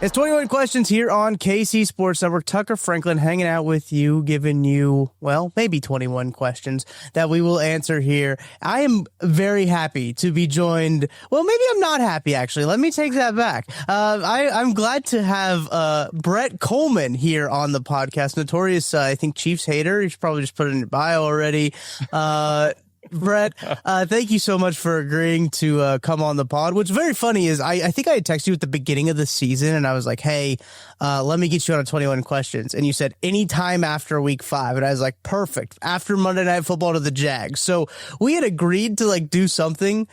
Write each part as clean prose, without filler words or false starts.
It's 21 questions here on KC Sports Network. Tucker Franklin hanging out with you, giving you, well, maybe 21 questions that we will answer here. I am very happy to be joined. Well, maybe I'm not happy, actually. Let me take that back. I'm glad to have Brett Kollman here on the podcast. Notorious, I think, Chiefs hater. You should probably just put it in your bio already. Brett, thank you so much for agreeing to come on the pod. What's very funny is I think I had texted you at the beginning of the season and I was like, hey, let me get you on a 21 questions. And you said anytime after week 5. And I was like, perfect. After Monday Night Football to the Jags. So we had agreed to like do something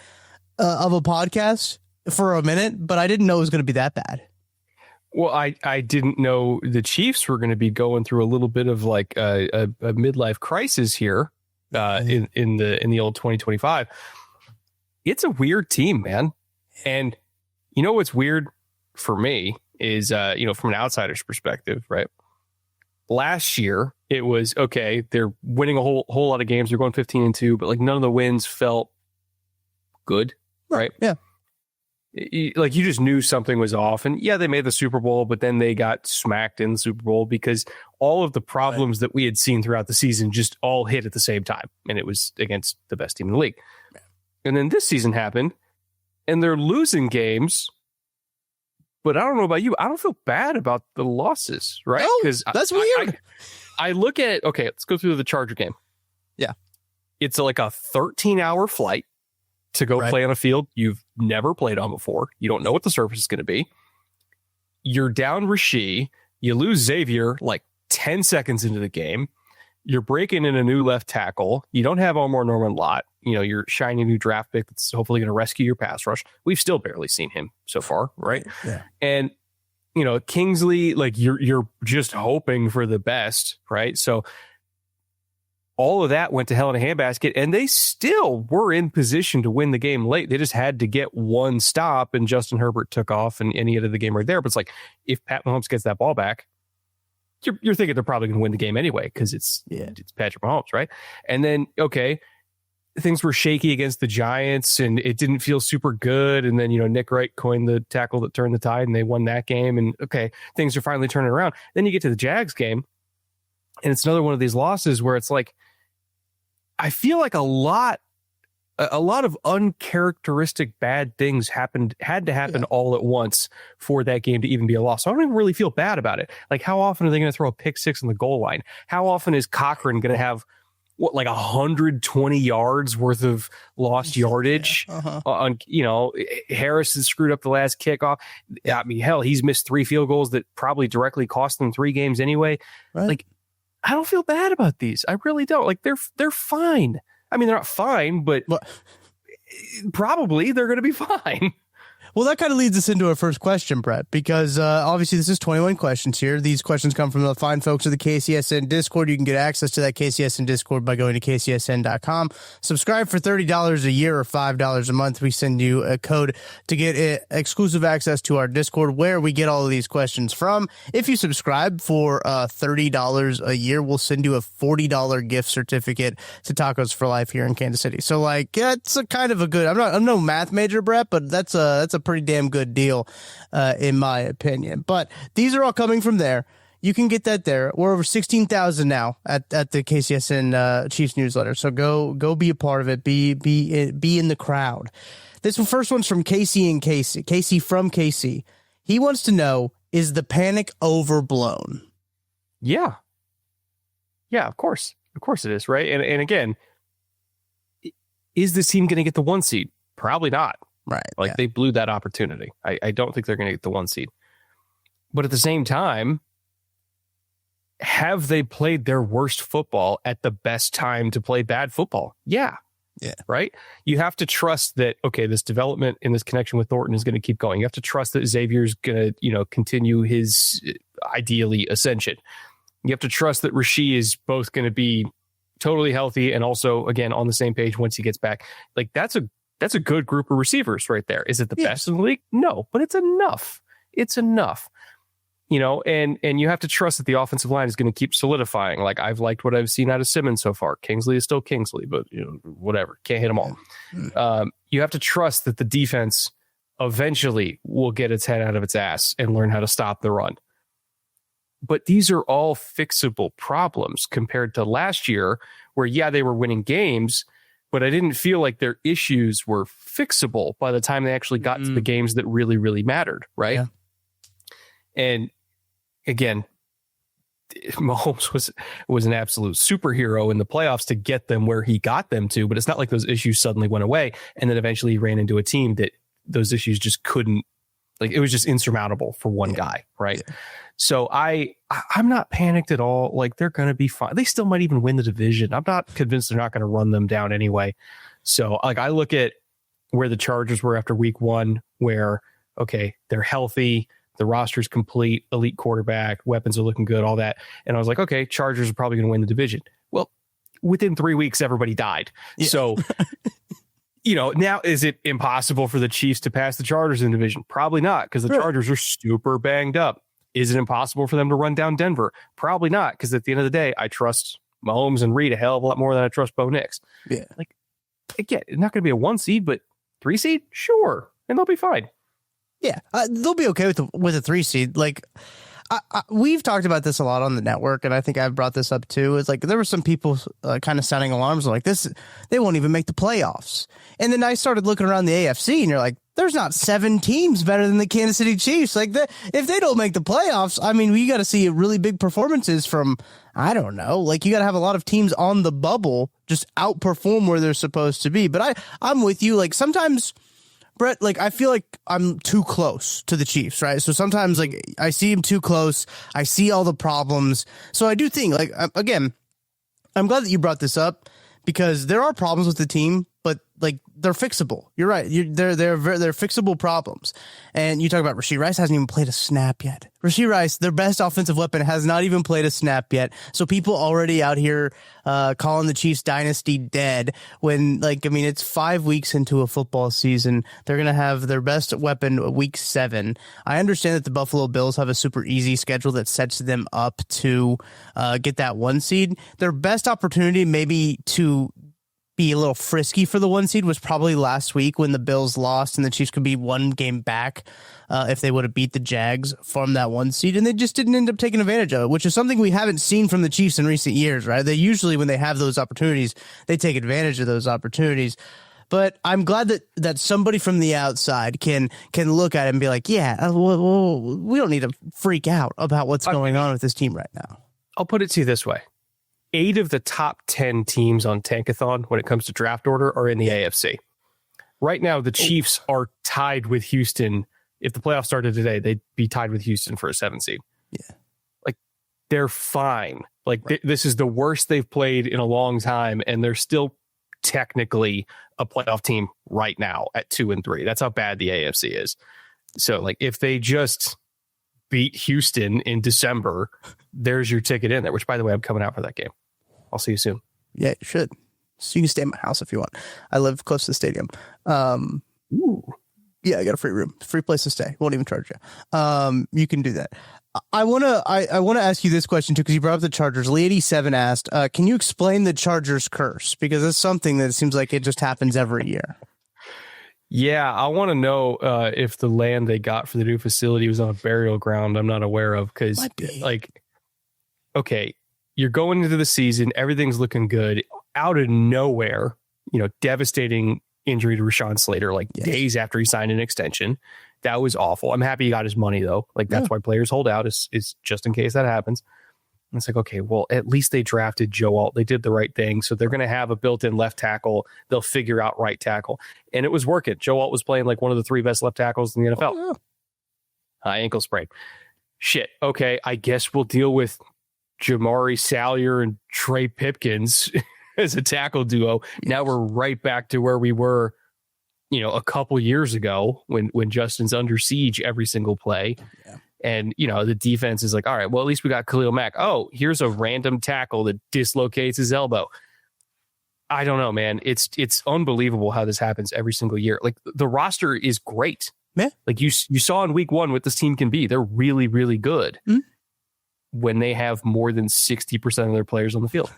of a podcast for a minute, but I didn't know it was going to be that bad. Well, I didn't know the Chiefs were going to be going through a little bit of like a midlife crisis here. In the old 2025, it's a weird team, man. And you know what's weird for me is from an outsider's perspective, right? Last year it was okay. They're winning a whole lot of games. They're going 15-2, but like none of the wins felt good, right? Yeah. You just knew something was off, and yeah, they made the Super Bowl, but then they got smacked in the Super Bowl because all of the problems that we had seen throughout the season just all hit at the same time, and it was against the best team in the league. And then this season happened, and they're losing games, but I don't know about you. I don't feel bad about the losses, right? Because that's weird. I look at, okay, let's go through the Charger game. Yeah. It's like a 13-hour flight to go play on a field you've never played on before. You don't know what the surface is going to be. You're down Rasheed. You lose Xavier like 10 seconds into the game. You're breaking in a new left tackle. You don't have Omar Norman Lott. You're shiny new draft pick that's hopefully going to rescue your pass rush. We've still barely seen him so far, right? Yeah. And Kingsley, like you're just hoping for the best, right? So all of that went to hell in a handbasket, and they still were in position to win the game late. They just had to get one stop, and Justin Herbert took off, and he ended the game right there. But it's like, if Pat Mahomes gets that ball back, you're thinking they're probably going to win the game anyway because it's Patrick Mahomes, right? And then, okay, things were shaky against the Giants, and it didn't feel super good. And then, Nick Wright coined the tackle that turned the tide, and they won that game. And, okay, things are finally turning around. Then you get to the Jags game, and it's another one of these losses where it's like, I feel like a lot of uncharacteristic bad things had to happen all at once for that game to even be a loss. So I don't even really feel bad about it. Like, how often are they going to throw a pick six on the goal line? How often is Cochran going to have 120 yards worth of lost yardage? On Harrison screwed up the last kickoff. I mean, hell, he's missed 3 field goals that probably directly cost them 3 games anyway. Right. Like, I don't feel bad about these. I really don't. Like, they're fine. I mean, they're not fine, but probably they're going to be fine. Well, that kind of leads us into our first question, Brett, because obviously this is 21 questions here. These questions come from the fine folks of the KCSN Discord. You can get access to that KCSN Discord by going to kcsn.com. Subscribe for $30 a year or $5 a month. We send you a code to get exclusive access to our Discord where we get all of these questions from. If you subscribe for $30 a year, we'll send you a $40 gift certificate to Tacos for Life here in Kansas City. So, like, that's a kind of a good, I'm no math major, Brett, but that's a pretty damn good deal in my opinion. But these are all coming from there. You can get that there. We're over 16,000 now at the KCSN Chiefs newsletter. So go be a part of it. Be in the crowd. This first one's from Casey from KC. He wants to know, is the panic overblown? Yeah, of course it is, right? And again, is this team going to get the 1 seed? Probably not. Right. They blew that opportunity. I don't think they're going to get the 1 seed. But at the same time, have they played their worst football at the best time to play bad football? Yeah. Right. You have to trust that, okay, this development and this connection with Thornton is going to keep going. You have to trust that Xavier's going to, continue his ideally ascension. You have to trust that Rasheed is both going to be totally healthy and also, again, on the same page once he gets back. Like, that's a good group of receivers right there. Is it the best in the league? No, but it's enough. It's enough. And you have to trust that the offensive line is going to keep solidifying. Like, I've liked what I've seen out of Simmons so far. Kingsley is still Kingsley, but whatever. Can't hit them all. You have to trust that the defense eventually will get its head out of its ass and learn how to stop the run. But these are all fixable problems compared to last year where, yeah, they were winning games, but I didn't feel like their issues were fixable by the time they actually got to the games that really, really mattered, right? Yeah. And again, Mahomes was an absolute superhero in the playoffs to get them where he got them to, but it's not like those issues suddenly went away. And then eventually he ran into a team that those issues just couldn't, like, it was just insurmountable for one guy, right? Yeah. So I'm not panicked at all. Like, they're going to be fine. They still might even win the division. I'm not convinced they're not going to run them down anyway. So, like, I look at where the Chargers were after week 1, where, okay, they're healthy, the roster's complete, elite quarterback, weapons are looking good, all that. And I was like, okay, Chargers are probably going to win the division. Well, within 3 weeks, everybody died. Yeah. So, now is it impossible for the Chiefs to pass the Chargers in the division? Probably not, because the Chargers are super banged up. Is it impossible for them to run down Denver? Probably not, because at the end of the day, I trust Mahomes and Reed a hell of a lot more than I trust Bo Nix. Yeah. Like, again, it's not going to be a 1 seed, but 3 seed? Sure. And they'll be fine. Yeah. They'll be okay with a 3 seed. Like, we've talked about this a lot on the network, and I think I've brought this up too. It's like there were some people kind of sounding alarms like this. They won't even make the playoffs. And then I started looking around the AFC, and you're like, there's not 7 teams better than the Kansas City Chiefs. Like, if they don't make the playoffs, I mean, we got to see really big performances from, I don't know, like you got to have a lot of teams on the bubble just outperform where they're supposed to be. But I'm with you. Like, sometimes, Brett, like, I feel like I'm too close to the Chiefs, right? So sometimes, like, I see them too close. I see all the problems. So I do think, like, again, I'm glad that you brought this up because there are problems with the team, but, like, they're fixable. You're right. They're fixable problems. And you talk about Rashee Rice hasn't even played a snap yet. Rashee Rice, their best offensive weapon, has not even played a snap yet. So people already out here calling the Chiefs dynasty dead when, like, I mean, it's 5 weeks into a football season. They're going to have their best weapon week 7. I understand that the Buffalo Bills have a super easy schedule that sets them up to get that 1 seed. Their best opportunity maybe to be a little frisky for the 1 seed was probably last week when the Bills lost and the Chiefs could be 1 game back if they would have beat the Jags from that 1 seed, and they just didn't end up taking advantage of it, which is something we haven't seen from the Chiefs in recent years, right? They usually, when they have those opportunities, they take advantage of those opportunities. But I'm glad that somebody from the outside can look at it and be like, yeah, we don't need to freak out about what's going on with this team right now. I'll put it to you this way. 8 of the top 10 teams on Tankathon when it comes to draft order are in the AFC. Right now, the Chiefs are tied with Houston. If the playoffs started today, they'd be tied with Houston for a 7 seed. Yeah. Like, they're fine. Like, this is the worst they've played in a long time, and they're still technically a playoff team right now at 2-3. That's how bad the AFC is. So, like, if they just beat Houston in December, there's your ticket in there, which, by the way, I'm coming out for that game. I'll see you soon. Yeah, you should. So you can stay at my house if you want. I live close to the stadium. Ooh. Yeah, I got a free room, free place to stay. Won't even charge you. You can do that. I want to ask you this question too, because you brought up the Chargers. Lee87 asked, can you explain the Chargers curse? Because it's something that seems like it just happens every year. Yeah, I want to know if the land they got for the new facility was on a burial ground I'm not aware of. Because, like, okay, you're going into the season, everything's looking good. Out of nowhere, devastating injury to Rashawn Slater, like days after he signed an extension. That was awful. I'm happy he got his money, though. Like, that's why players hold out is just in case that happens. And it's like, okay, well, at least they drafted Joe Alt. They did the right thing. So they're going to have a built-in left tackle. They'll figure out right tackle. And it was working. Joe Alt was playing like one of the 3 best left tackles in the NFL. Oh, yeah. High ankle sprain. Shit. Okay, I guess we'll deal with Jamari Salyer and Trey Pipkins as a tackle duo. Yes. Now we're right back to where we were, a couple years ago when Justin's under siege every single play. Yeah. And, the defense is like, all right, well, at least we got Khalil Mack. Oh, here's a random tackle that dislocates his elbow. I don't know, man. It's unbelievable how this happens every single year. Like, the roster is great. Yeah. Like you saw in week 1 what this team can be. They're really, really good when they have more than 60% of their players on the field.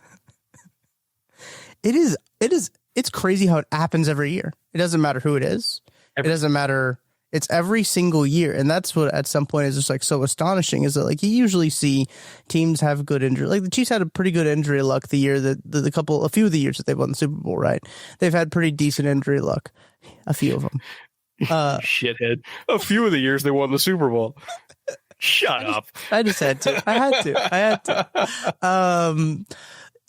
It's crazy how it happens every year. It doesn't matter who it is. It doesn't matter It's every single year. And that's what at some point is just like so astonishing is that like you usually see teams have good injury. Like the Chiefs had a pretty good injury luck the year that a few of the years that they won the Super Bowl, right? They've had pretty decent injury luck. A few of them. Shithead. A few of the years they won the Super Bowl. Shut up. I just had to. I had to.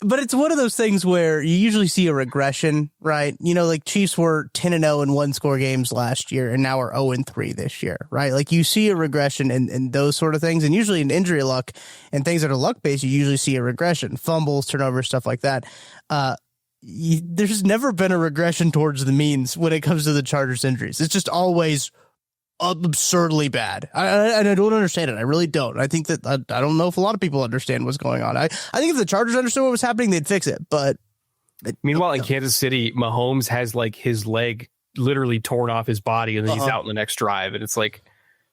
But it's one of those things where you usually see a regression, right? You know, like Chiefs were 10-0 in one-score games last year, and now are 0-3 this year, right? Like you see a regression in those sort of things, and usually in injury luck and things that are luck-based, you usually see a regression, fumbles, turnovers, stuff like that. There's never been a regression towards the means when it comes to the Chargers' injuries. It's just always absurdly bad. And I don't understand it. I really don't. I think that I don't know if a lot of people understand what's going on. I think if the Chargers understood what was happening, they'd fix it. But meanwhile, in Kansas City, Mahomes has like his leg literally torn off his body, and then he's out in the next drive. And it's like,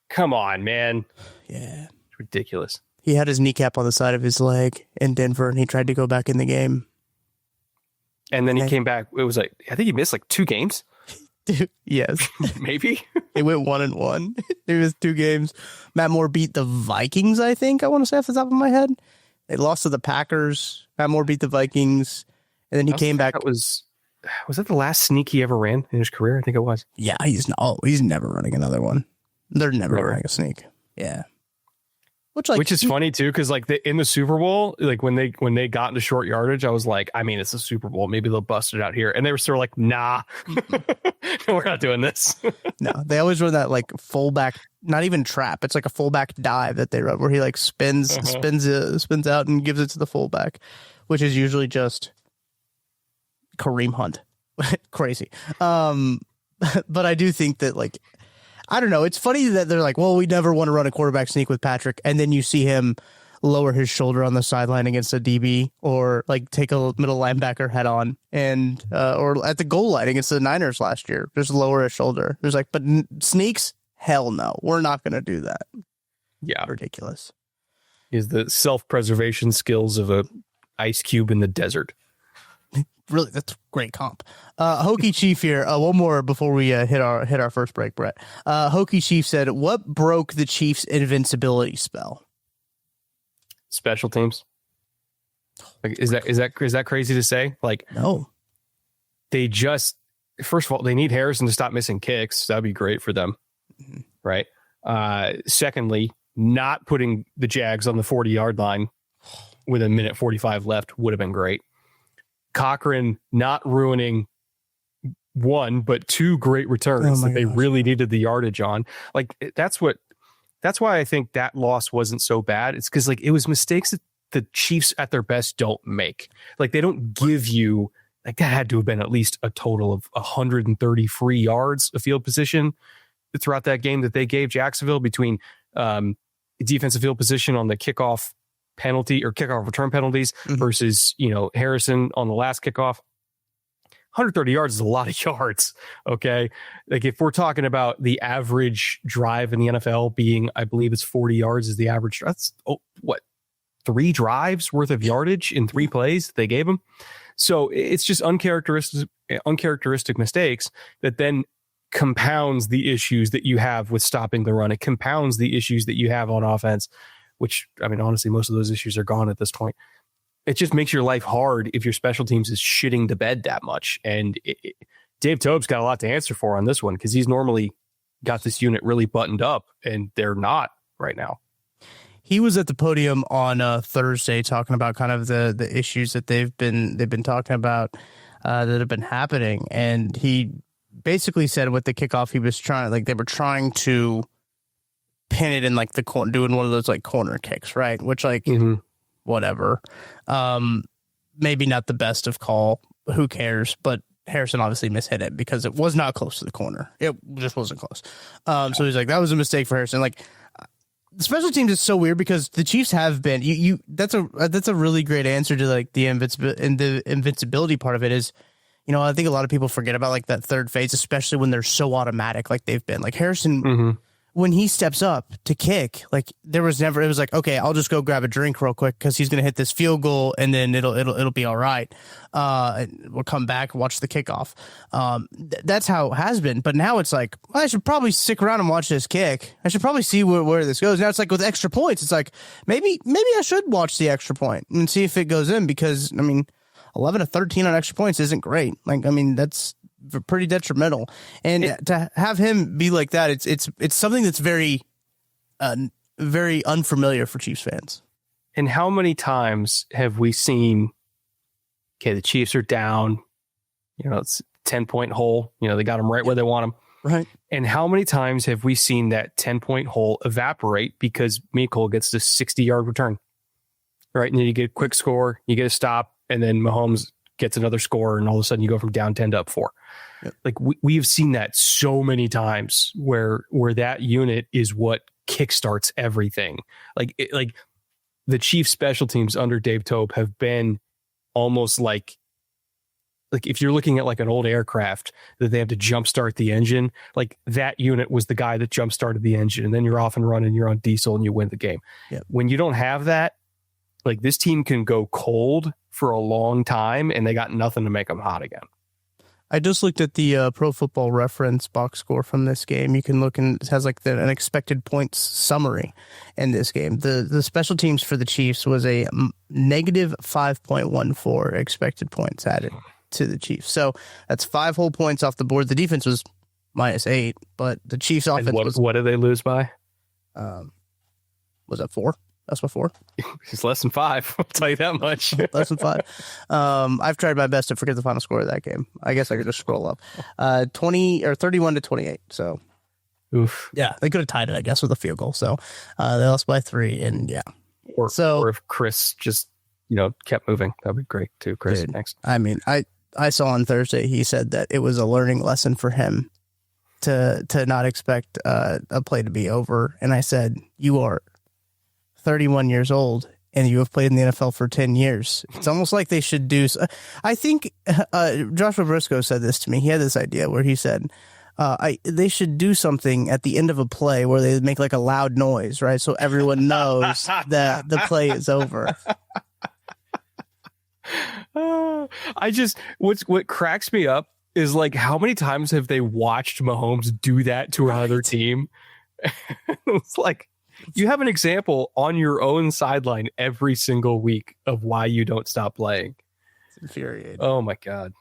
come on, man. Yeah. It's ridiculous. He had his kneecap on the side of his leg in Denver, and he tried to go back in the game. And then he came back. It was like, I think he missed like 2 games. Dude, yes. Maybe. They went 1-1. It was 2 games. Matt Moore beat the Vikings, I think. I want to say off the top of my head. They lost to the Packers. Matt Moore beat the Vikings. And then he came back. Was that the last sneak he ever ran in his career? I think it was. Yeah, he's never running another one. They're never running a sneak. Yeah. Which is funny too, because like in the Super Bowl, like when they got into short yardage, I was like, I mean, it's the Super Bowl, maybe they'll bust it out here, and they were sort of like, nah, we're not doing this. No, they always run that like fullback, not even trap. It's like a fullback dive that they run where he like spins out and gives it to the fullback, which is usually just Kareem Hunt. Crazy. But I do think that like. I don't know. It's funny that they're like, well, we never want to run a quarterback sneak with Patrick. And then you see him lower his shoulder on the sideline against a DB or like take a middle linebacker head on and or at the goal line against the Niners last year. Just lower his shoulder. There's like, but sneaks? Hell no. We're not going to do that. Yeah. Ridiculous. Is the self-preservation skills of a ice cube in the desert. Really, that's a great comp. Hokie Chief here. One more before we hit our first break, Brett. Hokie Chief said, "What broke the Chiefs' invincibility spell?" Special teams. Like, is that crazy to say? Like, no. They just first of all they need Harrison to stop missing kicks. That'd be great for them, right? Secondly, not putting the Jags on the 40-yard line with 1:45 left would have been great. Cochran not ruining 1 but 2 great returns that they really needed the yardage on. Like that's why I think that loss wasn't so bad. It's because like it was mistakes that the Chiefs at their best don't make. Like they don't give you like that had to have been at least a total of 130 free yards of field position throughout that game that they gave Jacksonville between defensive field position on the kickoff penalty or kickoff return penalties versus, Harrison on the last kickoff. 130 yards is a lot of yards. Okay. Like if we're talking about the average drive in the NFL being, I believe it's 40 yards is the average. That's 3 drives worth of yardage in 3 plays they gave him. So it's just uncharacteristic mistakes that then compounds the issues that you have with stopping the run. It compounds the issues that you have on offense, which, I mean, honestly, most of those issues are gone at this point. It just makes your life hard if your special teams is shitting the bed that much. And Dave Toub's got a lot to answer for on this one because he's normally got this unit really buttoned up, and they're not right now. He was at the podium on Thursday talking about kind of the issues that they've been talking about that have been happening, and he basically said with the kickoff he was they were trying to pin it in like the corner, doing one of those like corner kicks, right? Which like whatever, maybe not the best of call. Who cares? But Harrison obviously mishit it because it was not close to the corner. It just wasn't close. So he's like, that was a mistake for Harrison. Like the special teams is so weird because the Chiefs have been that's a really great answer to like the invincibility part of it is, I think a lot of people forget about like that third phase, especially when they're so automatic like they've been. Like Harrison when he steps up to kick, like it was like, okay, I'll just go grab a drink real quick because he's going to hit this field goal and then it'll be all right. We'll come back and watch the kickoff. That's how it has been. But now it's like, well, I should probably stick around and watch this kick. I should probably see where this goes. Now it's like with extra points, it's like maybe I should watch the extra point and see if it goes in, because I mean, 11 to 13 on extra points isn't great. Like, I mean, that's pretty detrimental, and to have him be like that, it's something that's very very unfamiliar for Chiefs fans. And how many times have we seen, okay, the Chiefs are down, it's a 10-point hole, they got them right where they want them, right? And how many times have we seen that 10-point hole evaporate because Mecole gets this 60-yard return, right? And then you get a quick score, you get a stop, and then Mahomes gets another score, and all of a sudden you go from down 10 to up 4. Yep. Like we've seen that so many times where that unit is what kickstarts everything. Like the Chiefs special teams under Dave Tope have been almost like if you're looking at like an old aircraft that they have to jumpstart the engine, like that unit was the guy that jumpstarted the engine, and then you're off and running, you're on diesel, and you win the game. Yep. When you don't have that, like this team can go cold for a long time, and they got nothing to make them hot again. I just looked at the Pro Football Reference box score from this game. You can look, and it has like an expected points summary in this game. The special teams for the Chiefs was a negative 5.14 expected points added to the Chiefs. So that's 5 whole points off the board. The defense was -8, but the Chiefs offense what did they lose by? Was that 4? That's what 4. It's less than 5. I'll tell you that much. Less than 5. I've tried my best to forget the final score of that game. I guess I could just scroll up. 31 to 28. So, oof. Yeah, they could have tied it, I guess, with a field goal. So they lost by 3, and yeah. Or if Chris just kept moving, that'd be great too. Chris, dude, next. I mean, I saw on Thursday he said that it was a learning lesson for him to not expect a play to be over, and I said, you are 31 years old and you have played in the NFL for 10 years. It's almost like they should do. I think Joshua Briscoe said this to me. He had this idea where he said they should do something at the end of a play where they make like a loud noise, right? So everyone knows that the play is over. What cracks me up is like, how many times have they watched Mahomes do that to another team? It's like, you have an example on your own sideline every single week of why you don't stop playing. It's infuriating. Oh my God.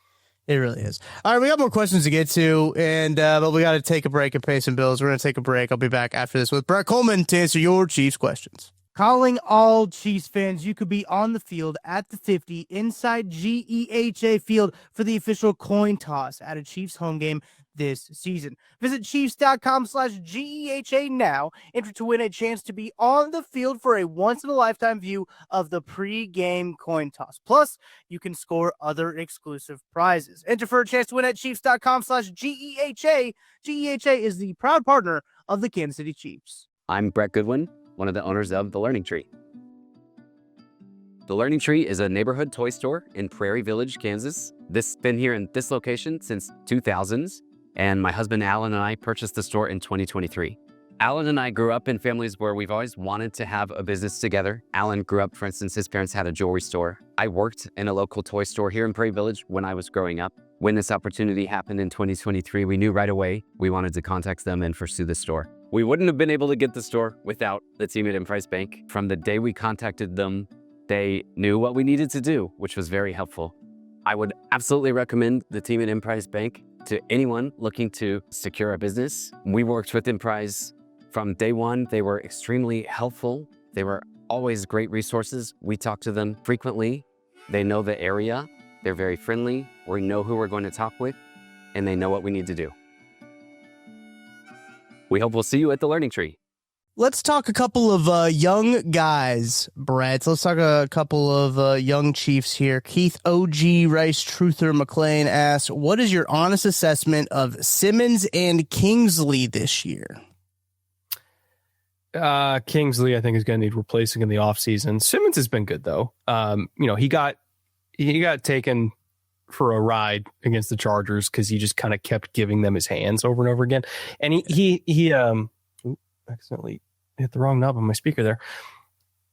It really is. All right, we got more questions to get to, and but we got to take a break and pay some bills. We're going to take a break. I'll be back after this with Brett Kollman to answer your Chiefs questions. Calling all Chiefs fans, you could be on the field at the 50 inside GEHA Field for the official coin toss at a Chiefs home game this season. Visit Chiefs.com/GEHA now. Enter to win a chance to be on the field for a once-in-a-lifetime view of the pre-game coin toss. Plus, you can score other exclusive prizes. Enter for a chance to win at Chiefs.com/GEHA. GEHA is the proud partner of the Kansas City Chiefs. I'm Brett Goodwin, one of the owners of The Learning Tree. The Learning Tree is a neighborhood toy store in Prairie Village, Kansas. This has been here in this location since 2000s, and my husband Alan and I purchased the store in 2023. Alan and I grew up in families where we've always wanted to have a business together. Alan grew up, for instance, his parents had a jewelry store. I worked in a local toy store here in Prairie Village when I was growing up. When this opportunity happened in 2023, we knew right away we wanted to contact them and pursue the store. We wouldn't have been able to get the store without the team at Emprise Bank. From the day we contacted them, they knew what we needed to do, which was very helpful. I would absolutely recommend the team at Emprise Bank to anyone looking to secure a business. We worked with Emprise from day one. They were extremely helpful. They were always great resources. We talk to them frequently. They know the area. They're very friendly. We know who we're going to talk with, and they know what we need to do. We hope we'll see you at the Learning Tree. Let's talk a couple of young guys, Brett. Let's talk a couple of young Chiefs here. Keith O.G. Rice Truther McLean asks, what is your honest assessment of Simmons and Kingsley this year? Kingsley, I think, is going to need replacing in the offseason. Simmons has been good, though. He got taken for a ride against the Chargers because he just kind of kept giving them his hands over and over again. And he accidentally hit the wrong knob on my speaker there.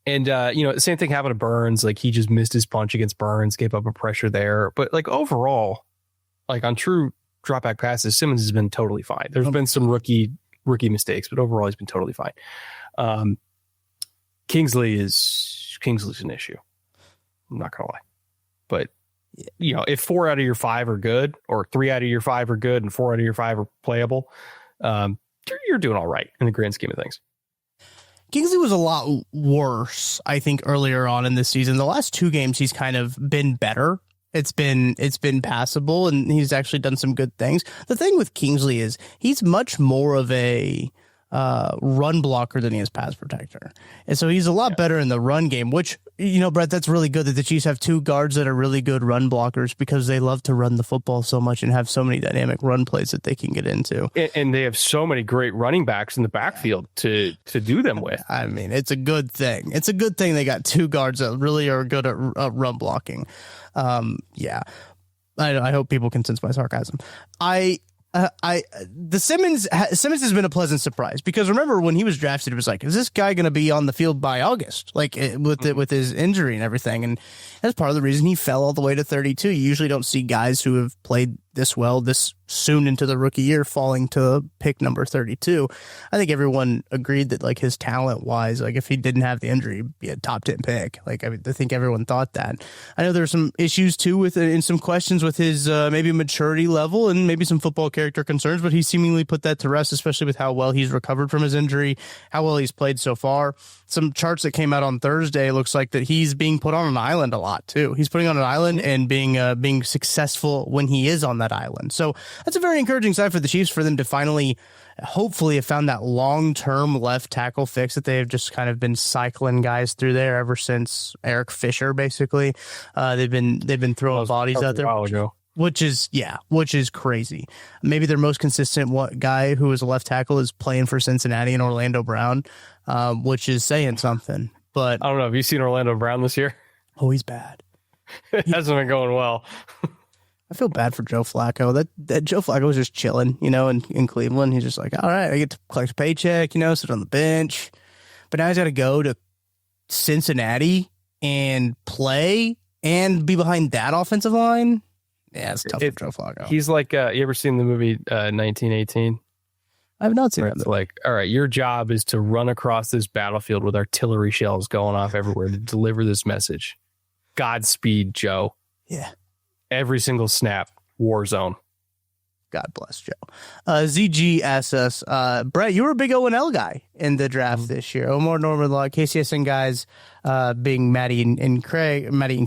And, the same thing happened to Burns. Like, he just missed his punch against Burns, gave up a pressure there. But, like, overall, like, on true drop-back passes, Simmons has been totally fine. There's been some rookie mistakes, but overall, he's been totally fine. Kingsley's an issue. I'm not going to lie. But, if 4 out of your 5 are good, or 3 out of your 5 are good, and 4 out of your 5 are playable, you're doing all right in the grand scheme of things. Kingsley was a lot worse, I think, earlier on in this season. The last 2 games, he's kind of been better. It's been passable, and he's actually done some good things. The thing with Kingsley is he's much more of a run blocker than he is pass protector. And so he's a lot better in the run game, which, Brett, that's really good that the Chiefs have 2 guards that are really good run blockers because they love to run the football so much and have so many dynamic run plays that they can get into. And they have so many great running backs in the backfield to do them with. I mean, it's a good thing. It's a good thing they got 2 guards that really are good at run blocking. I hope people can sense my sarcasm. Simmons has been a pleasant surprise because remember when he was drafted, it was like, is this guy going to be on the field by August? Like with his injury and everything. And that's part of the reason he fell all the way to 32. You usually don't see guys who have played this well this soon into the rookie year falling to pick number 32. I think everyone agreed that like his talent wise, like if he didn't have the injury, he'd be a top 10 pick. Like I think everyone thought that. I know there were some issues too with and some questions with his maybe maturity level and maybe some football character concerns, but he seemingly put that to rest, especially with how well he's recovered from his injury, how well he's played so far. Some charts that came out on Thursday looks like that he's being put on an island a lot too. He's putting on an island and being successful when he is on that island. So that's a very encouraging sign for the Chiefs for them to finally, hopefully, have found that long-term left tackle fix that they have just kind of been cycling guys through there ever since Eric Fisher. Basically, they've been throwing bodies out there. A while ago. Which is crazy. Maybe their most consistent guy who is a left tackle is playing for Cincinnati and Orlando Brown, which is saying something. But I don't know. Have you seen Orlando Brown this year? Oh, he's bad. It hasn't been going well. I feel bad for Joe Flacco. That Joe Flacco was just chilling, in Cleveland. He's just like, all right, I get to collect a paycheck, sit on the bench. But now he's got to go to Cincinnati and play and be behind that offensive line. Yeah, it's tough for Joe Flacco. He's like, you ever seen the movie 1918? I have not seen it. It's like, all right, your job is to run across this battlefield with artillery shells going off everywhere to deliver this message. Godspeed, Joe. Yeah. Every single snap, war zone. God bless Joe. ZG asks us, Brett, you were a big O&L guy in the draft this year. Omar, Norman, Law, KCSN guys, being Maddie and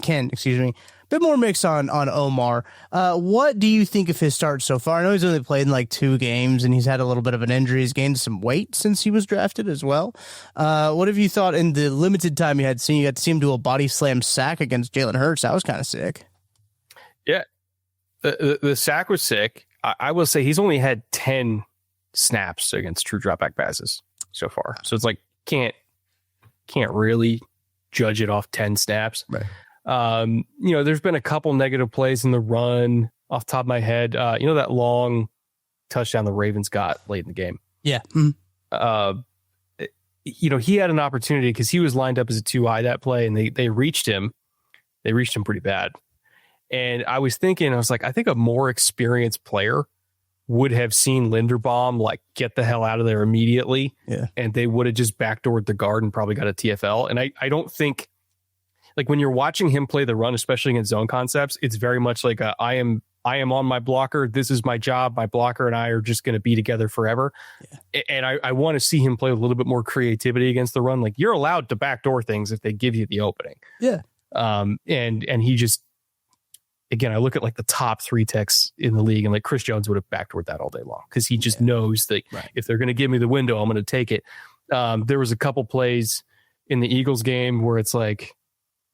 Ken, excuse me. Bit more mix on Omar. What do you think of his start so far? I know he's only played in like 2 games and he's had a little bit of an injury. He's gained some weight since he was drafted as well. What have you thought in the limited time you got to see him do a body slam sack against Jalen Hurts? That was kind of sick. Yeah. The sack was sick. I will say he's only had 10 snaps against true dropback passes so far. So it's like can't really judge it off 10 snaps. Right. There's been a couple negative plays in the run off the top of my head. That long touchdown the Ravens got late in the game. Yeah. Mm-hmm. He had an opportunity because he was lined up as a 2-eye that play and they reached him. They reached him pretty bad. And I was thinking, I think a more experienced player would have seen Linderbaum like get the hell out of there immediately. Yeah. And they would have just backdoored the guard and probably got a TFL. And I don't think, like when you're watching him play the run, especially against zone concepts, it's very much like I am on my blocker. This is my job. My blocker and I are just going to be together forever. Yeah. And I want to see him play with a little bit more creativity against the run. Like you're allowed to backdoor things if they give you the opening. Yeah. And he just, again, I look at like the top 3 techs in the league and like Chris Jones would have backdoored that all day long because he just knows that if they're going to give me the window, I'm going to take it. There was a couple plays in the Eagles game where it's like,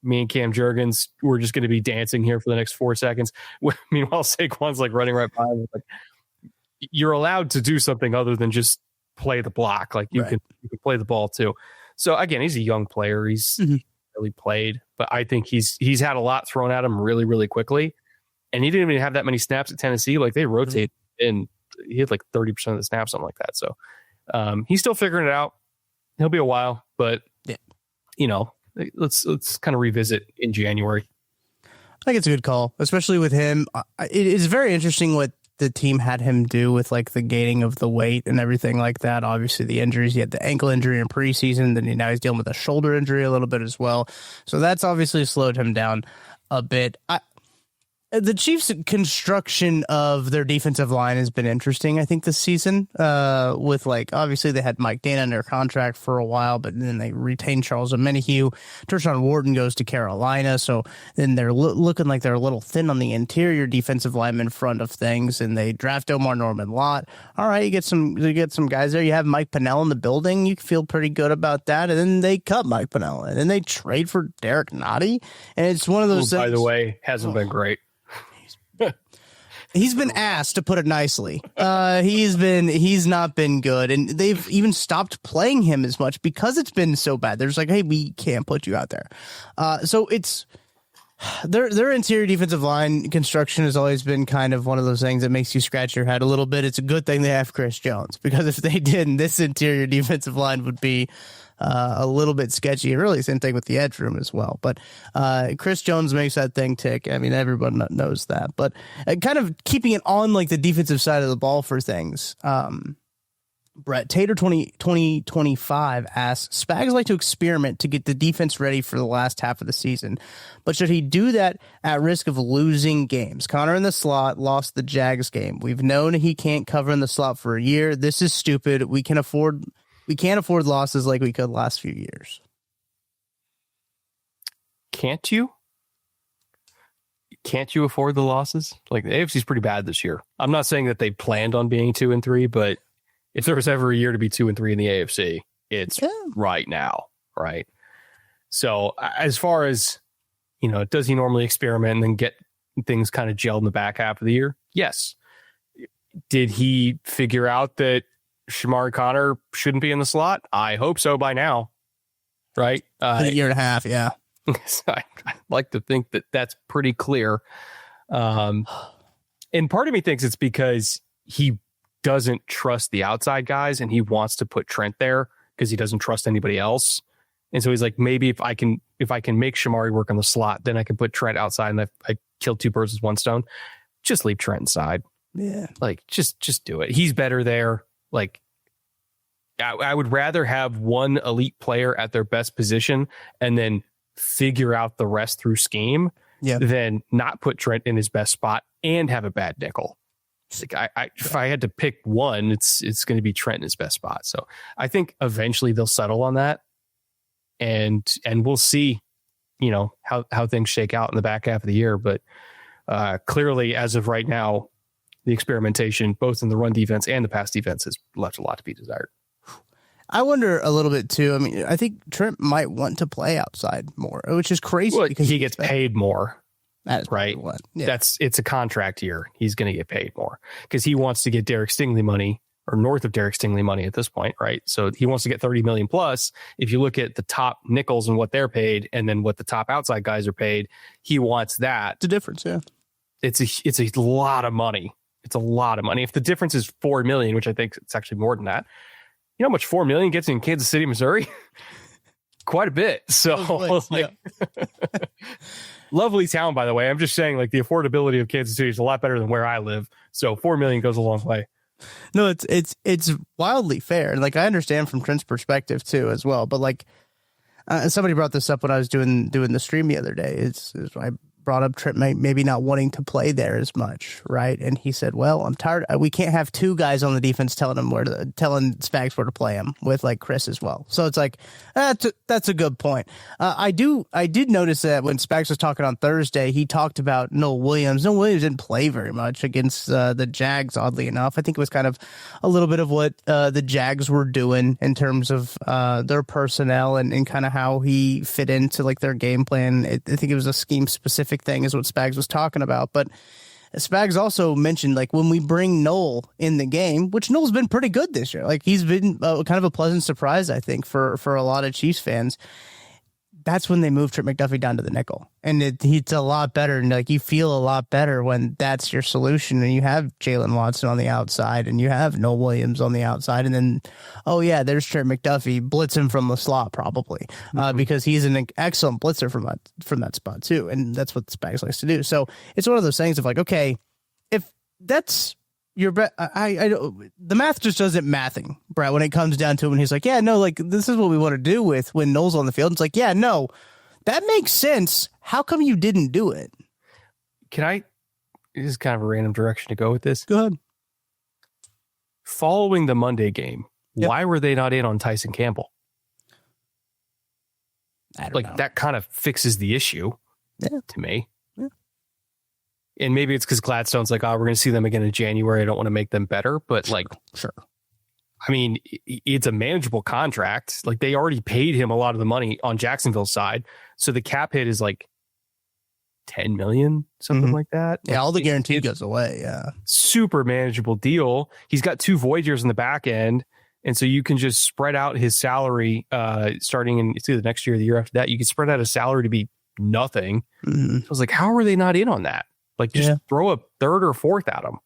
me and Cam Jurgens, we're just going to be dancing here for the next 4 seconds. Meanwhile, Saquon's like running right by him. Like, you're allowed to do something other than just play the block. Like you can play the ball too. So again, he's a young player. He's really played, but I think he's had a lot thrown at him really, really quickly. And he didn't even have that many snaps at Tennessee. Like they rotate and he had like 30% of the snaps, something like that. So He's still figuring it out. He'll be a while, but let's kind of revisit in January. I think it's a good call, especially with him. It is very interesting what the team had him do with like the gaining of the weight and everything like that. Obviously the injuries, he had the ankle injury in preseason, then now he's dealing with a shoulder injury a little bit as well. So that's obviously slowed him down a bit. The Chiefs' construction of their defensive line has been interesting, I think, this season. With like, obviously they had Mike Dana under contract for a while, but then they retained Charles Omenihu. Tershawn Wharton goes to Carolina, so then they're looking like they're a little thin on the interior defensive lineman front of things, and they draft Omar Norman-Lott. All right, you get some guys there. You have Mike Pennell in the building. You feel pretty good about that, and then they cut Mike Pennell, and then they trade for Derek Nottie, and it's one of those things. By the way, hasn't been great. He's been asked, to put it nicely. He's not been good, and they've even stopped playing him as much because it's been so bad. There's like, hey, we can't put you out there. So it's their interior defensive line construction has always been kind of one of those things that makes you scratch your head a little bit. It's a good thing they have Chris Jones, because if they didn't, this interior defensive line would be a little bit sketchy. Really, same thing with the edge room as well. But Chris Jones makes that thing tick. I mean, everyone knows that. But kind of keeping it on like the defensive side of the ball for things. Brett Tater 2025 asks, Spags like to experiment to get the defense ready for the last half of the season, but should he do that at risk of losing games? Connor in the slot lost the Jags game. We've known he can't cover in the slot for a year. This is stupid. We can't afford losses like we could last few years. Can't you? Can't you afford the losses? Like, the AFC's pretty bad this year. I'm not saying that they planned on being 2-3, but if there was ever a year to be 2-3 in the AFC, it's right now, right? So as far as, does he normally experiment and then get things kind of gelled in the back half of the year? Yes. Did he figure out that Shamari Connor shouldn't be in the slot? I hope so by now, right? A year and a half, yeah. I like to think that that's pretty clear. And part of me thinks it's because he doesn't trust the outside guys and he wants to put Trent there because he doesn't trust anybody else. And so he's like, maybe if I can make Shamari work on the slot, then I can put Trent outside and I killed two birds with one stone. Just leave Trent inside. Yeah. Like, just do it. He's better there. Like, I would rather have one elite player at their best position and then figure out the rest through scheme than not put Trent in his best spot and have a bad nickel. Like, if I had to pick one, it's going to be Trent in his best spot. So I think eventually they'll settle on that, and we'll see, how things shake out in the back half of the year. But clearly, as of right now, the experimentation, both in the run defense and the pass defense, has left a lot to be desired. I wonder a little bit too. I mean, I think Trent might want to play outside more, which is crazy because he gets paid more. That is right. Yeah. It's a contract year. He's going to get paid more because he wants to get Derek Stingley money, or north of Derek Stingley money at this point. Right. So he wants to get 30 million plus. If you look at the top nickels and what they're paid and then what the top outside guys are paid, he wants that. The difference. Yeah. It's a lot of money. It's a lot of money. If the difference is 4 million, which I think it's actually more than that, you know how much 4 million gets in Kansas City, Missouri? Quite a bit. So lovely town, by the way. I'm just saying, like, the affordability of Kansas City is a lot better than where I live. So 4 million goes a long way. No, it's wildly fair. And like, I understand from Trent's perspective too, as well. But like, somebody brought this up when I was doing the stream the other day. I brought up Trent maybe not wanting to play there as much, right? And he said, "Well, I'm tired. We can't have two guys on the defense telling Spags where to play him with like Chris as well." So it's like that's a good point. I did notice that when Spags was talking on Thursday, he talked about Noel Williams. Noel Williams didn't play very much against the Jags. Oddly enough, I think it was kind of a little bit of what the Jags were doing in terms of their personnel and kind of how he fit into like their game plan. I think it was a scheme specific thing is what Spags was talking about. But Spags also mentioned, like, when we bring Noel in the game, which Noel's been pretty good this year. Like, he's been kind of a pleasant surprise, I think, for a lot of Chiefs fans. that's when they moved Trent McDuffie down to the nickel. And it's a lot better. And like, you feel a lot better when that's your solution. And you have Jalen Watson on the outside and you have Noel Williams on the outside. And then, oh yeah, there's Trent McDuffie, blitz him from the slot probably, because he's an excellent blitzer from that spot too. And that's what Spags likes to do. So it's one of those things of like, okay, if that's your bet, the math just doesn't mathing, Brett, when it comes down to it. When he's like, yeah, no, like this is what we want to do with when Noel's on the field. It's like, yeah, no, that makes sense. How come you didn't do it? This is kind of a random direction to go with this. Go ahead. Following the Monday game, why were they not in on Tyson Campbell? I don't know. That kind of fixes the issue to me. Yeah. And maybe it's because Gladstone's like, oh, we're going to see them again in January. I don't want to make them better. But sure. I mean, it's a manageable contract. Like, they already paid him a lot of the money on Jacksonville's side. So the cap hit is like $10 million, something like that. Yeah, all the guarantee goes away. Yeah. Super manageable deal. He's got 2 void years in the back end. And so you can just spread out his salary starting in it's either the next year or the year after that. You can spread out his salary to be nothing. I was like, how are they not in on that? Like, just throw a third or fourth at him,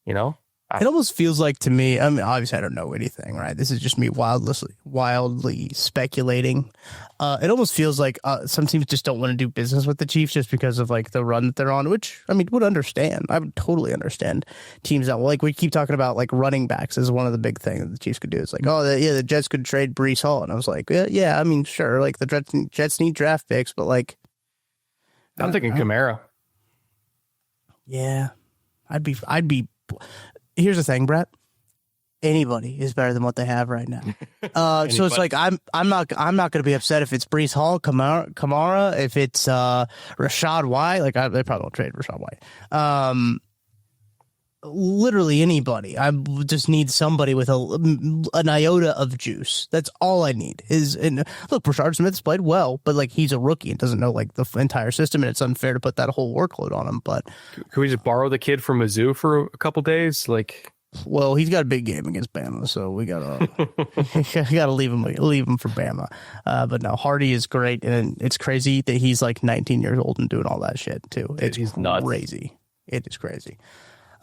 you know? It almost feels like to me, I mean, obviously I don't know anything, right? This is just me wildly speculating. It almost feels like some teams just don't want to do business with the Chiefs just because of like the run that they're on, which I mean, would understand. I would totally understand teams that, like, we keep talking about like running backs is one of the big things that the Chiefs could do. It's like, the Jets could trade Breece Hall. And I was like, yeah, I mean, sure. Like the Jets need draft picks, but like, I'm thinking Kamara. Yeah, I'd be. Here's the thing, Brett. Anybody is better than what they have right now. So it's like I'm not going to be upset if it's Breece Hall, Kamara, if it's Rashad White. Like they probably won't trade Rashad White. Literally anybody. I just need somebody with an iota of juice. That's all I need. And look, Rashard Smith's played well, but like he's a rookie and doesn't know like the entire system, and it's unfair to put that whole workload on him. But could we just borrow the kid from Mizzou for a couple days? Like, well, he's got a big game against Bama, so we gotta leave him for Bama. But no, Hardy is great, and it's crazy that he's like 19 years old and doing all that shit too. It's nuts. Crazy. It is crazy.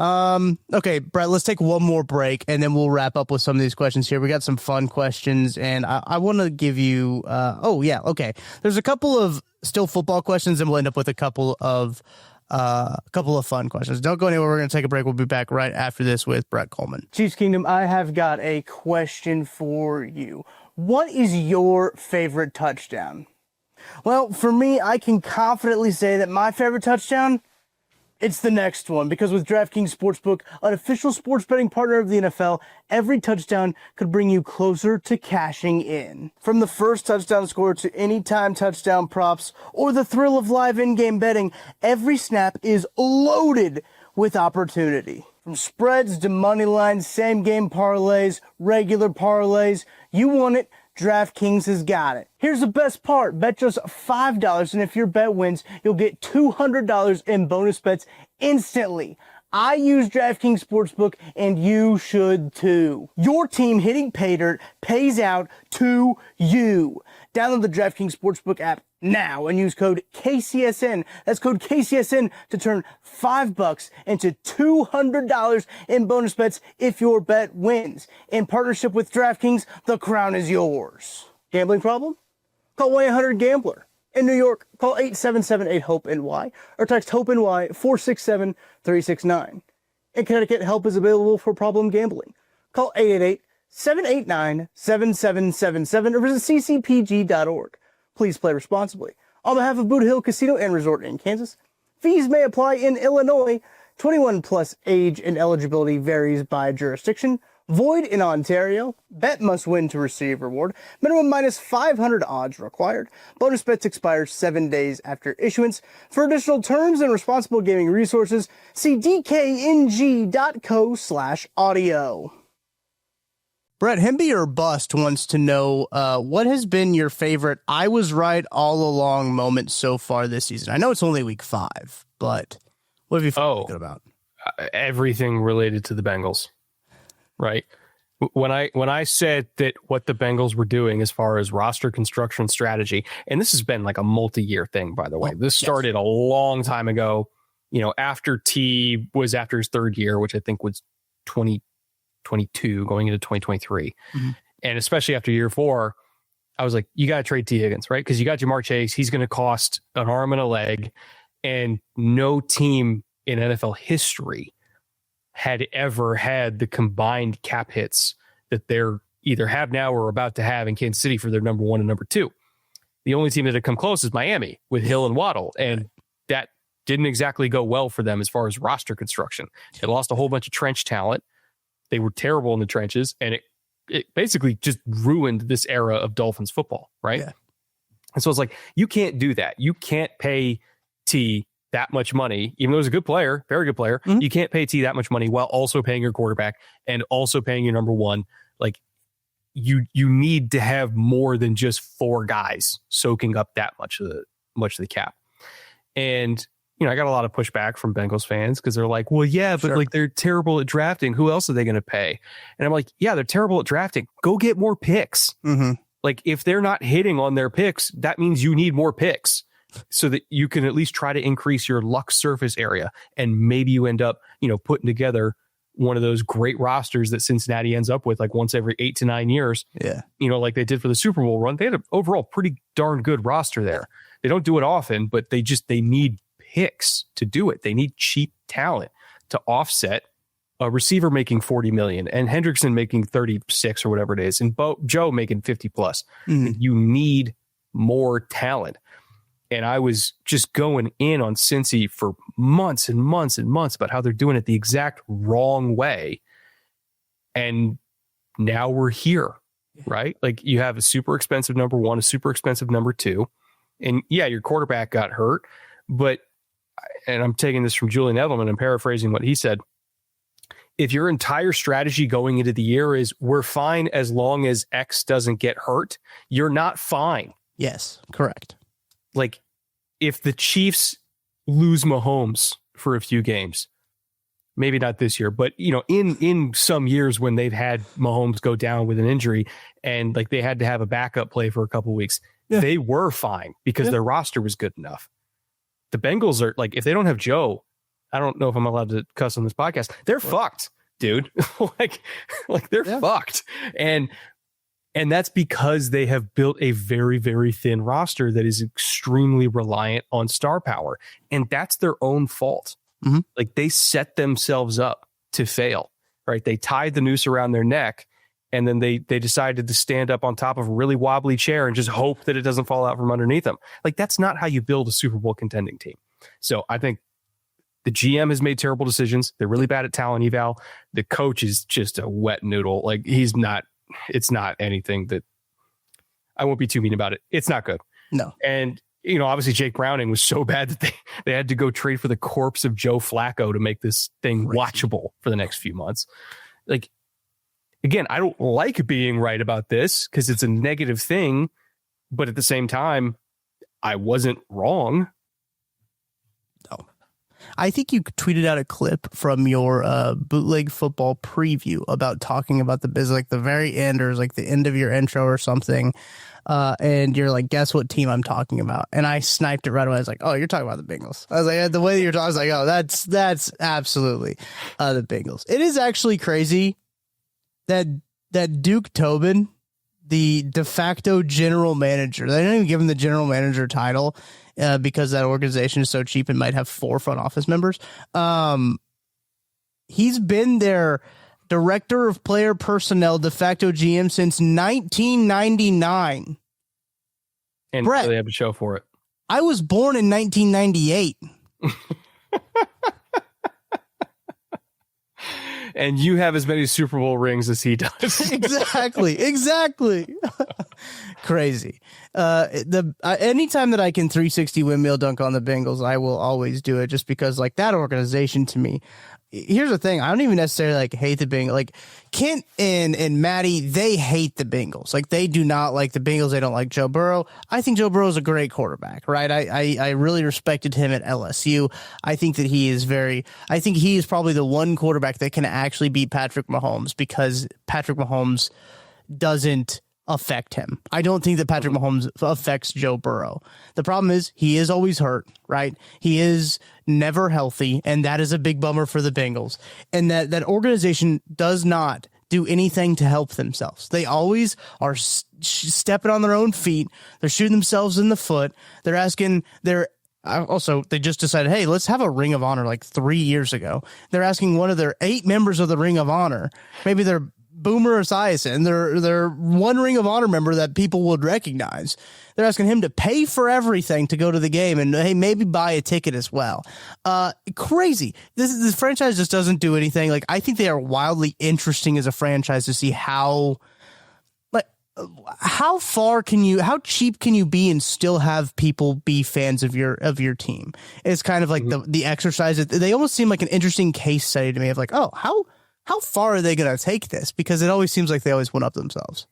Okay, Brett, let's take one more break and then we'll wrap up with some of these questions here. We got some fun questions and I want to give you, okay. There's a couple of still football questions and we'll end up with a couple of fun questions. Don't go anywhere. We're going to take a break. We'll be back right after this with Brett Kollman. Chiefs Kingdom, I have got a question for you. What is your favorite touchdown? Well, for me, I can confidently say that my favorite touchdown, it's the next one, because with DraftKings Sportsbook, an official sports betting partner of the NFL, every touchdown could bring you closer to cashing in. From the first touchdown score to anytime touchdown props or the thrill of live in-game betting, every snap is loaded with opportunity. From spreads to money lines, same-game parlays, regular parlays, you want it, DraftKings has got it. Here's the best part. Bet just $5, and if your bet wins, you'll get $200 in bonus bets instantly. I use DraftKings Sportsbook, and you should too. Your team hitting pay dirt pays out to you. Download the DraftKings Sportsbook app now and use code KCSN. That's code KCSN to turn $5 into $200 in bonus bets if your bet wins. In partnership with DraftKings, the crown is yours. Gambling problem? Call 1-800-GAMBLER. In New York, call 877-8-HOPE-NY or text HOPE-NY 467-369. In Connecticut, help is available for problem gambling. Call 888-789-7777 or visit ccpg.org. Please play responsibly. On behalf of Boot Hill Casino and Resort in Kansas, fees may apply in Illinois. 21 plus age and eligibility varies by jurisdiction. Void in Ontario. Bet must win to receive reward. Minimum minus 500 odds required. Bonus bets expire 7 days after issuance. For additional terms and responsible gaming resources, see dkng.co/audio. Brett, Hemby or Bust wants to know what has been your favorite I was right all along moment so far this season? I know it's only week 5, but what have you felt good about? Everything related to the Bengals, right? When I said that what the Bengals were doing as far as roster construction strategy, and this has been like a multi-year thing, by the way. This started a long time ago, after T was after his third year, which I think was 2022 going into 2023. Mm-hmm. And especially after year 4, I was like, you got to trade T Higgins, right? Because you got Jamar Chase. He's going to cost an arm and a leg. And no team in NFL history had ever had the combined cap hits that they're either have now or about to have in Kansas City for their number 1 and number 2. The only team that had come close is Miami with Hill and Waddle. And that didn't exactly go well for them as far as roster construction. They lost a whole bunch of trench talent. They were terrible in the trenches, and it basically just ruined this era of Dolphins football, right? Yeah. And so it's like, you can't do that. You can't pay T that much money, even though he's a good player, very good player. Mm-hmm. You can't pay T that much money while also paying your quarterback and also paying your number 1. Like, you need to have more than just 4 guys soaking up that much of the cap. And I got a lot of pushback from Bengals fans because they're like, well, yeah, but like they're terrible at drafting. Who else are they going to pay? And I'm like, yeah, they're terrible at drafting. Go get more picks. Mm-hmm. Like, if they're not hitting on their picks, that means you need more picks so that you can at least try to increase your luck surface area. And maybe you end up, putting together one of those great rosters that Cincinnati ends up with like once every 8 to 9 years. Yeah. Like they did for the Super Bowl run. They had an overall pretty darn good roster there. They don't do it often, but they need picks to do it. They need cheap talent to offset a receiver making $40 million and Hendrickson making 36 or whatever it is, and Joe making 50 plus. Mm. You need more talent. And I was just going in on Cincy for months and months and months about how they're doing it the exact wrong way. And now we're here, right? Like, you have a super expensive number 1, a super expensive number 2. And yeah, your quarterback got hurt, but, and I'm taking this from Julian Edelman and paraphrasing what he said, if your entire strategy going into the year is we're fine as long as X doesn't get hurt, you're not fine. Yes, correct. Like, if the Chiefs lose Mahomes for a few games, maybe not this year, but in some years when they've had Mahomes go down with an injury and like they had to have a backup play for a couple of weeks, they were fine because their roster was good enough. The Bengals are like, if they don't have Joe, I don't know if I'm allowed to cuss on this podcast. They're fucked, dude. like they're fucked. And that's because they have built a very, very thin roster that is extremely reliant on star power. And that's their own fault. Mm-hmm. Like, they set themselves up to fail, right? They tied the noose around their neck, and then they decided to stand up on top of a really wobbly chair and just hope that it doesn't fall out from underneath them. Like, that's not how you build a Super Bowl contending team. So I think the GM has made terrible decisions. They're really bad at talent eval. The coach is just a wet noodle. Like, it's not anything that, I won't be too mean about it. It's not good. No. And, obviously Jake Browning was so bad that they had to go trade for the corpse of Joe Flacco to make this thing watchable for the next few months. Like, again, I don't like being right about this because it's a negative thing, but at the same time, I wasn't wrong. No. I think you tweeted out a clip from your bootleg football preview about talking about the biz, like the very end or like the end of your intro or something. And you're like, guess what team I'm talking about? And I sniped it right away. I was like, oh, you're talking about the Bengals. I was like, the way that you're talking, I was like, oh, that's absolutely the Bengals. It is actually crazy that Duke Tobin, the de facto general manager, they didn't even give him the general manager title because that organization is so cheap and might have 4 front office members. He's been their director of player personnel, de facto GM since 1999. And Brett, they have a show for it. I was born in 1998. And you have as many Super Bowl rings as he does. Exactly. Crazy. Anytime that I can 360 windmill dunk on the Bengals, I will always do it, just because like that organization to me. Here's the thing. I don't even necessarily like hate the Bengals. Like Kent and Maddie, they hate the Bengals. Like they do not like the Bengals. They don't like Joe Burrow. I think Joe Burrow is a great quarterback, right? I really respected him at LSU. I think that I think he is probably the one quarterback that can actually beat Patrick Mahomes, because Patrick Mahomes doesn't affect him. I don't think that Patrick Mahomes affects Joe Burrow. The problem is he is always hurt, right? He is never healthy, and that is a big bummer for the Bengals. And that organization does not do anything to help themselves. They always are stepping on their own feet. They're shooting themselves in the foot. They just decided, hey, let's have a Ring of Honor like 3 years ago. They're asking one of their 8 members of the Ring of Honor, maybe they're Boomer Esiason, they're one Ring of Honor member that people would recognize. They're asking him to pay for everything to go to the game, and hey, maybe buy a ticket as well. Crazy. This franchise just doesn't do anything. Like, I think they are wildly interesting as a franchise to see how cheap can you be and still have people be fans of your team? It's kind of like the exercise. They almost seem like an interesting case study to me of like, oh, how far are they going to take this? Because it always seems like they always one up themselves.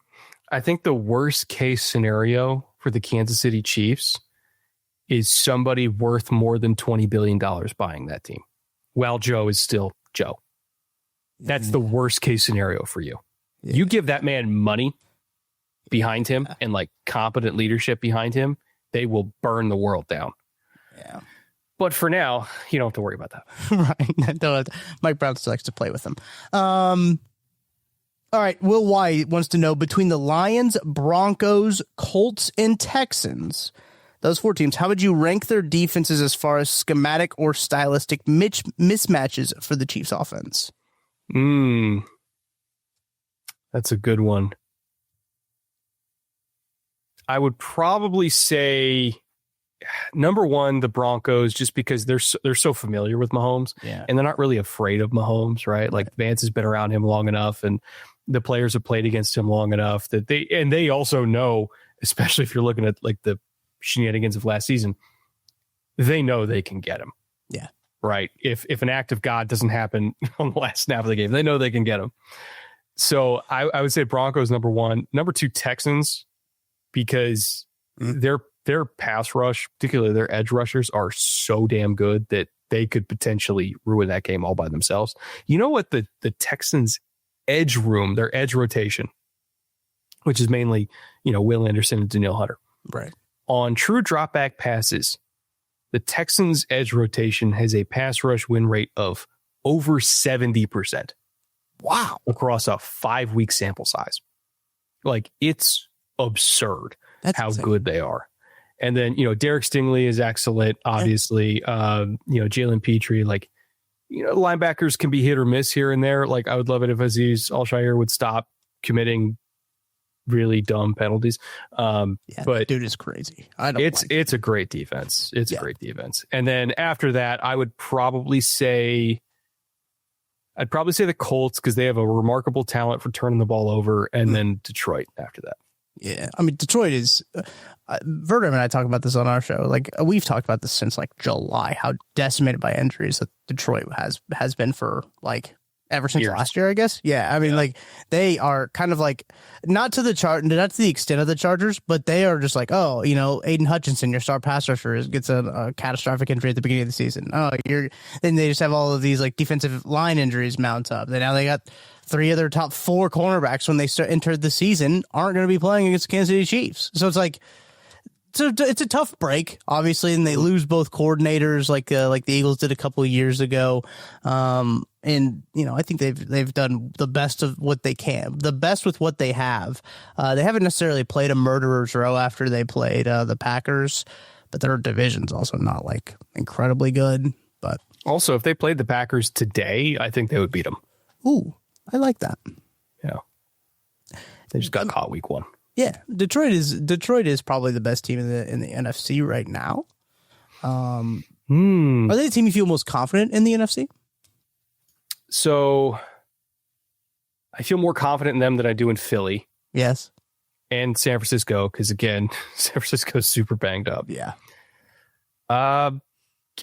I think the worst case scenario for the Kansas City Chiefs is somebody worth more than $20 billion buying that team, while Joe is still Joe. That's the worst case scenario for you. Yeah. You give that man money behind him and like competent leadership behind him, they will burn the world down. Yeah. But for now, you don't have to worry about that. Right. Mike Brown still likes to play with them. All right. Will Y wants to know, between the Lions, Broncos, Colts, and Texans, those 4 teams, how would you rank their defenses as far as schematic or stylistic mismatches for the Chiefs offense? That's a good one. I would probably say number 1, the Broncos, just because they're so familiar with Mahomes, and they're not really afraid of Mahomes, right? Like Vance has been around him long enough, and the players have played against him long enough that they also know, especially if you're looking at like the shenanigans of last season, they know they can get him. Yeah. Right. If an act of God doesn't happen on the last snap of the game, they know they can get him. So I would say Broncos number 1, number 2, Texans, because their pass rush, particularly their edge rushers, are so damn good that they could potentially ruin that game all by themselves. You know what? The Texans edge room, their edge rotation, which is mainly, Will Anderson and Danielle Hunter. Right. On true drop back passes, the Texans edge rotation has a pass rush win rate of over 70%. Wow. Across a 5-week sample size. Like, it's absurd. That's how insane. Good they are. And then, Derek Stingley is excellent, obviously. Jalen Petrie, linebackers can be hit or miss here and there. Like, I would love it if Azeez Al-Shaair would stop committing really dumb penalties. But dude is crazy. It's a great defense. It's a great defense. And then after that, I'd probably say the Colts, because they have a remarkable talent for turning the ball over, and then Detroit after that. Yeah, I mean, Detroit is. Verderman and I talk about this on our show. Like, we've talked about this since like July, how decimated by injuries that Detroit has been for like ever since last year, I guess. Yeah, I mean, they are kind of like not to the extent of the Chargers, but they are just like, oh, Aiden Hutchinson, your star pass rusher, gets a catastrophic injury at the beginning of the season. Then they just have all of these like defensive line injuries mount up. Then now they got 3 of their top 4 cornerbacks when they entered the season aren't going to be playing against the Kansas City Chiefs. So it's like, it's a tough break, obviously, and they lose both coordinators like the Eagles did a couple of years ago. And I think they've done the best of what they can, the best with what they have. They haven't necessarily played a murderer's row after they played the Packers, but their division's also not like incredibly good. But also, if they played the Packers today, I think they would beat them. Ooh, I like that. Yeah, they just got caught week 1. Yeah, Detroit is probably the best team in the NFC right now. Are they the team you feel most confident in the NFC? So I feel more confident in them than I do in Philly. Yes. and San Francisco, because again, San Francisco's super banged up. Yeah.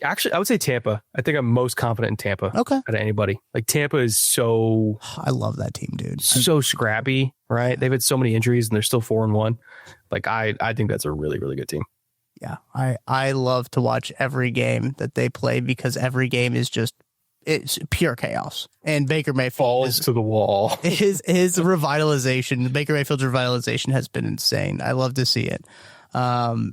Actually, I would say Tampa. I think I'm most confident in Tampa. Okay. Out of anybody. Like Tampa is so I love that team, dude. so scrappy, right? They've had so many injuries and they're still 4-1. Like I think that's a really, really good team. Yeah. I love to watch every game that they play because every game is just it's pure chaos. And Baker Mayfield Falls to the wall. His revitalization, Baker Mayfield's revitalization has been insane. I love to see it.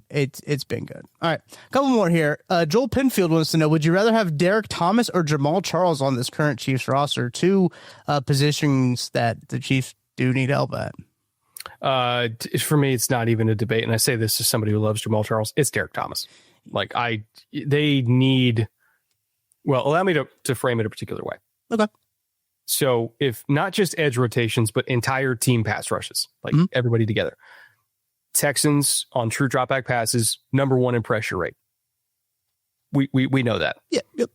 It's been good. All right, a couple more here. Joel Pinfield wants to know: would you rather have Derek Thomas or Jamal Charles on this current Chiefs roster? Two positions that the Chiefs do need help at. For me, it's not even a debate, and I say this as somebody who loves Jamal Charles. It's Derek Thomas. Like they need. Well, allow me to frame it a particular way. Okay. So if not just edge rotations, but entire team pass rushes, like everybody together. Texans on true dropback passes, number 1 in pressure rate. We know that. Yeah. Yep.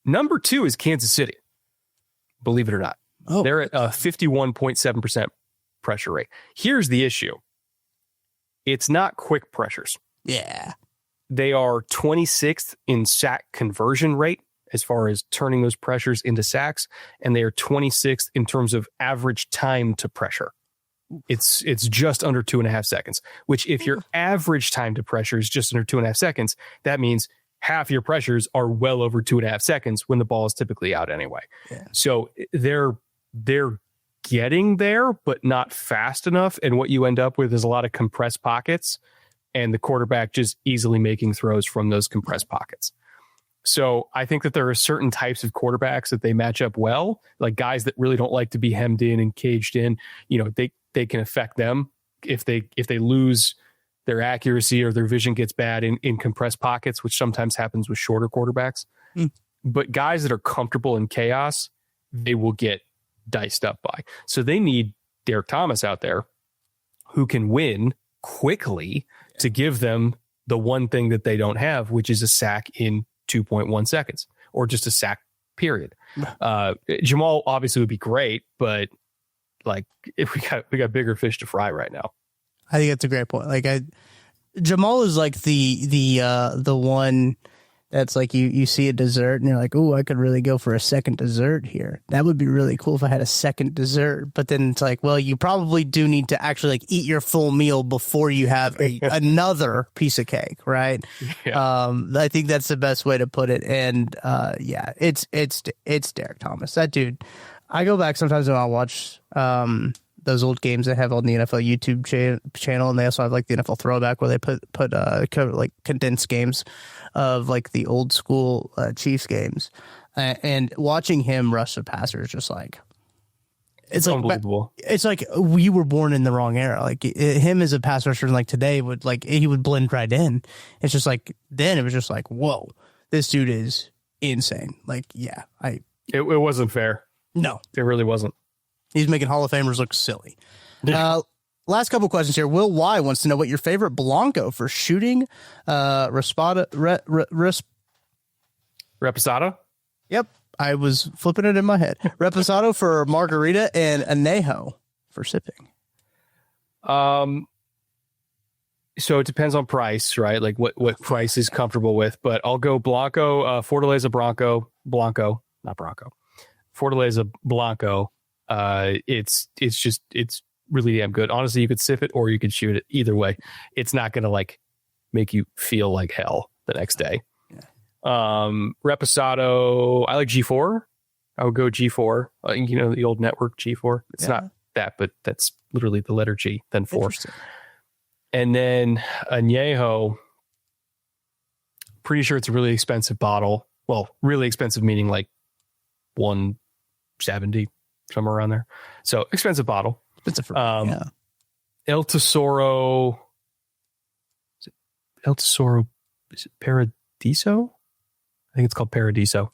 Number 2 is Kansas City. Believe it or not. Oh, they're at a 51.7% pressure rate. Here's the issue. It's not quick pressures. Yeah. They are 26th in sack conversion rate as far as turning those pressures into sacks, and they are 26th in terms of average time to pressure. It's just under 2.5 seconds, which if your average time to pressure is just under 2.5 seconds, that means half your pressures are well over 2.5 seconds when the ball is typically out anyway. Yeah. So they're getting there, but not fast enough. And what you end up with is a lot of compressed pockets and the quarterback just easily making throws from those compressed pockets. So I think that there are certain types of quarterbacks that they match up well, like guys that really don't like to be hemmed in and caged in. You know, they can affect them if they lose their accuracy or their vision gets bad in compressed pockets, which sometimes happens with shorter quarterbacks. But guys that are comfortable in chaos, they will get diced up by. So they need Derek Thomas out there who can win quickly to give them the one thing that they don't have, which is a sack in 2.1 seconds or just a sack period. Jamal obviously would be great, but like if we got bigger fish to fry right now. I think that's a great point. Like Jamal is like the one that's like you see a dessert and you're like, oh, I could really go for a second dessert here. That would be really cool if I had a second dessert. But then it's like, well, you probably do need to actually like eat your full meal before you have another piece of cake, right? Yeah. I think that's the best way to put it. And yeah, it's Derek Thomas. That dude. I go back sometimes and I'll watch those old games they have on the NFL YouTube channel, and they also have like the NFL Throwback where they put like condensed games of like the old school Chiefs games, and watching him rush the passer is just like it's like unbelievable. It's like we were born in the wrong era. Like him as a pass rusher, like today would like he would blend right in. It's just like then it was just like whoa, this dude is insane. Like yeah, it wasn't fair. No, it really wasn't. He's making Hall of Famers look silly. Last couple questions here. Will Y wants to know what your favorite Blanco for shooting. Reposado? Yep. I was flipping it in my head. Reposado for margarita and Anejo for sipping. So it depends on price, right? Like what price is comfortable with, but I'll go Blanco, Fortaleza Blanco, not Bronco. Fortaleza Blanco. It's really damn good. Honestly, you could sip it or you could shoot it. Either way, it's not going to like make you feel like hell the next day. Yeah. Reposado, I like G4. I would go G4. You know, the old network G4. It's not that, but that's literally the letter G, then 4. And then Añejo, pretty sure it's a really expensive bottle. Well, really expensive meaning like 170, somewhere around there. So expensive bottle. El Tesoro. Is it Paradiso? I think it's called Paradiso.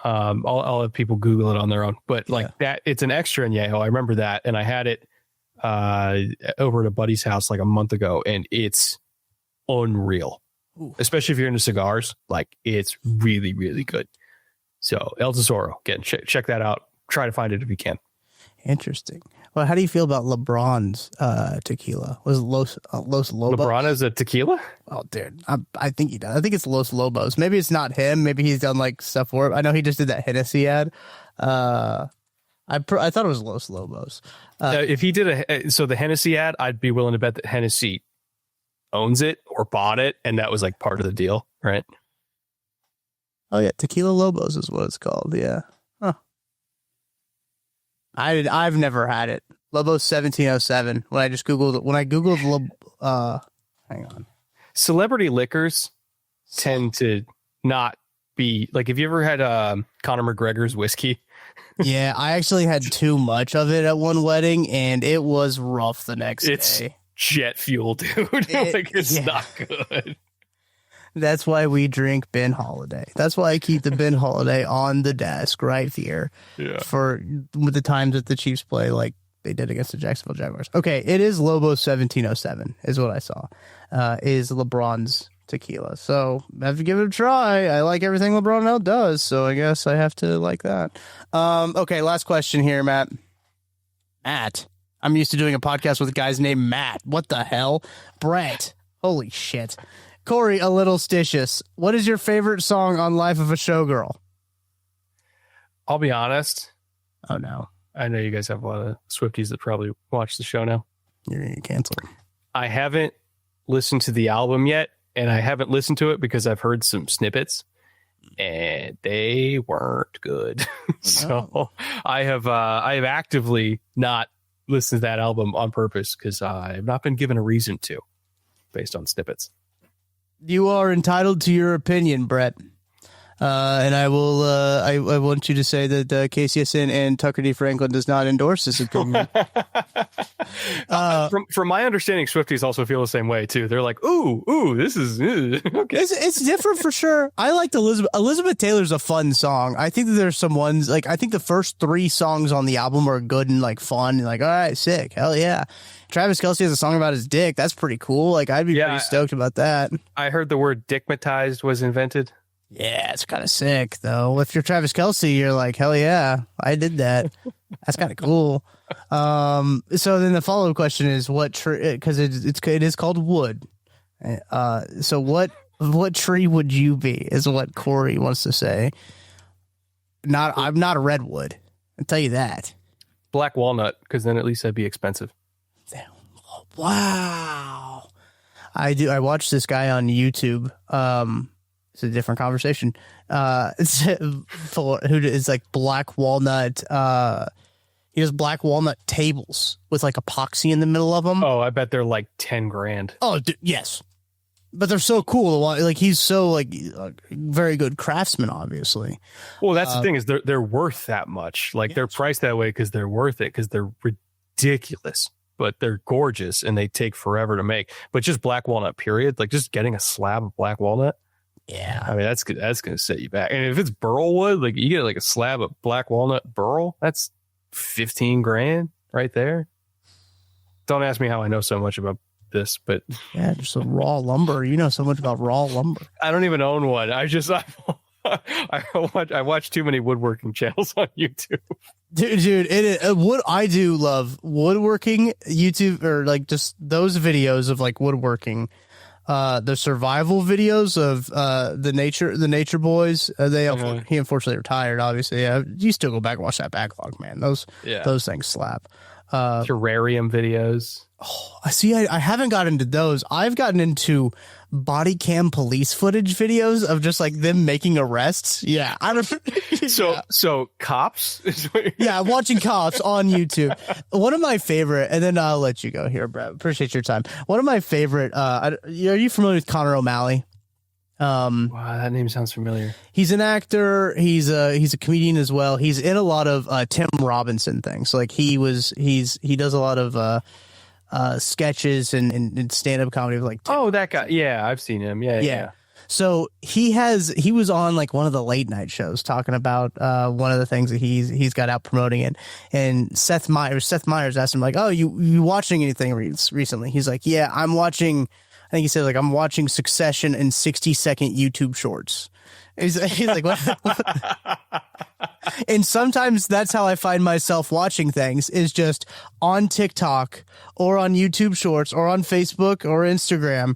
I'll let people Google it on their own. But like that, it's an extra Añejo. I remember that, and I had it over at a buddy's house like a month ago, and it's unreal. Ooh. Especially if you're into cigars. Like it's really, really good. So El Tesoro, again, check that out. Try to find it if you can. Interesting. But how do you feel about LeBron's tequila? Was it Los Lobos? LeBron is a tequila? Oh, dude, I think he does. I think it's Los Lobos. Maybe it's not him. Maybe he's done like stuff for it. I know he just did that Hennessy ad. I thought it was Los Lobos. If he did so the Hennessy ad, I'd be willing to bet that Hennessy owns it or bought it, and that was like part of the deal, right? Oh yeah, Tequila Lobos is what it's called. Yeah. Huh. I've never had it. Lobos 1707. When I googled hang on. Celebrity liquors tend to not be like, have you ever had Conor McGregor's whiskey? Yeah, I actually had too much of it at one wedding, and it was rough the next day. Jet fuel, dude. It's not good. That's why we drink Ben Holiday. That's why I keep the Ben Holiday on the desk right here for the times that the Chiefs play like they did against the Jacksonville Jaguars. Okay, it is Lobos 1707 is what I saw. Is LeBron's tequila. So I have to give it a try. I like everything LeBron now does, so I guess I have to like that. Okay, last question here, Matt. Matt. I'm used to doing a podcast with guys named Matt. What the hell? Brett. Holy shit. Corey, a little stitious. What is your favorite song on Life of a Showgirl? I'll be honest. Oh, no. I know you guys have a lot of Swifties that probably watch the show now. You're going to get canceled. I haven't listened to the album yet, and I haven't listened to it because I've heard some snippets, and they weren't good. So I have actively not listened to that album on purpose because I've not been given a reason to, based on snippets. You are entitled to your opinion, Brett. And I will. I want you to say that KCSN and Tucker D. Franklin does not endorse this opinion. From my understanding, Swifties also feel the same way too. They're like, "Ooh, this is okay." It's different for sure. I liked Elizabeth. Elizabeth Taylor's a fun song. I think that there's some ones like I think the first 3 songs on the album are good and like fun and like all right, sick, hell yeah. Travis Kelce has a song about his dick. That's pretty cool. Like I'd be pretty stoked about that. I heard the word "dickmatized" was invented. Yeah, it's kind of sick, though. If you're Travis Kelce, you're like, hell yeah, I did that. That's kind of cool. So then the follow-up question is what tree, because it is called wood. So what tree would you be is what Corey wants to say. I'm not a redwood. I'll tell you that. Black walnut, because then at least that'd be expensive. Wow. I watched this guy on YouTube. It's a different conversation. Who is like black walnut. He has black walnut tables with like epoxy in the middle of them. Oh, I bet they're like $10,000. Oh, yes, but they're so cool. Like he's so like very good craftsman, obviously. Well, that's the thing is they're worth that much. Like they're priced that way because they're worth it because they're ridiculous. But they're gorgeous and they take forever to make. But just black walnut, period. Like just getting a slab of black walnut. Yeah, I mean that's good. That's going to set you back. And if it's burl wood, like you get like a slab of black walnut burl, that's $15,000 right there. Don't ask me how I know so much about this, but yeah, just a raw lumber. You know so much about raw lumber. I don't even own one. I watch too many woodworking channels on YouTube. Dude, I do love woodworking YouTube or like just those videos of like woodworking. The survival videos of the nature boys. He unfortunately retired. Obviously, you still go back and watch that backlog, man. Those things slap. Terrarium videos. Oh, I see. I haven't gotten into those. I've gotten into body cam police footage videos of just like them making arrests. Yeah, I don't. So cops. Yeah, watching cops on YouTube. One of my favorite, and then I'll let you go here, Brett. Appreciate your time. One of my favorite. Are you familiar with Connor O'Malley? Wow, that name sounds familiar. He's an actor. He's a comedian as well. He's in a lot of Tim Robinson things. Like he does a lot of sketches and stand-up comedy like that guy. Yeah, I've seen him. Yeah. So he was on like one of the late night shows talking about one of the things that he's got out promoting it. And Seth Meyers asked him like, "Oh, you watching anything recently?" He's like, "Yeah, I'm watching." I think he said like, "I'm watching Succession in 60-second YouTube shorts." He's like, what? And sometimes that's how I find myself watching things, is just on TikTok or on YouTube Shorts or on Facebook or Instagram.